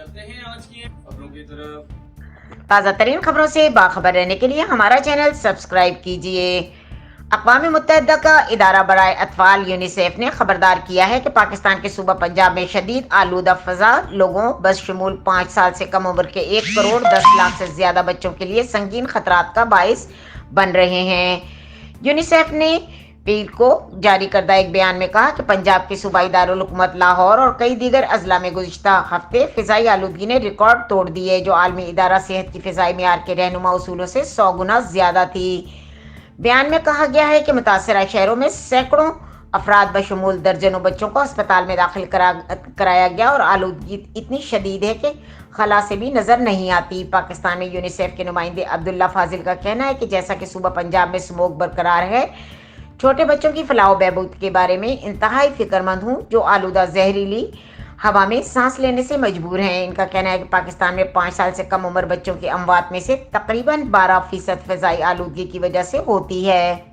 चलते हैं आज की खबरों की तरफ। ताज़ा तरीन खबरों से बाखबर रहने के लिए हमारा चैनल सब्सक्राइब कीजिए। अक़वाम मुत्तहिदा का इदारा बराए अतफाल यूनिसेफ ने खबरदार किया है कि पाकिस्तान के सूबा पंजाब में शदीद आलूदा फ़ज़ा लोगों बशमूल 5 साल से कम उम्र के 1 करोड़ 10 लाख से ज़्यादा बच्चों के लिए संगीन खतरात का बाइस बन रहे हैं। यूनिसेफ ने पीर को जारी करदा एक बयान में कहा कि पंजाब के सूबाई दारुल हुकूमत लाहौर और कई दीगर अजला में गुज़िश्ता हफ्ते फ़िज़ाई आलूदगी ने रिकॉर्ड तोड़ दिए, जो आलमी इदारा सेहत की फ़िज़ाई मेयार के रहनुमा उसूलों से 100 गुना ज़्यादा थी। बयान में कहा गया है कि मुतासरा शहरों में सैकड़ों अफराद बशमूल दर्जनों बच्चों को अस्पताल में दाखिल कराया गया और आलूदगी इतनी शदीद है कि खला से भी नज़र नहीं आती। पाकिस्तान में यूनिसेफ के नुमाइंदे अब्दुल्ला फाजिल का कहना है कि जैसा कि सूबा पंजाब में स्मोक बरकरार है, छोटे बच्चों की फलाह बहबूद के बारे में इंतहाई फिक्रमंद हूँ, जो आलूदा जहरीली हवा में सांस लेने से मजबूर हैं। इनका कहना है कि पाकिस्तान में 5 साल से कम उम्र बच्चों की अमवात में से तकरीबन 12% फ़िज़ाई आलूदगी की वजह से होती है।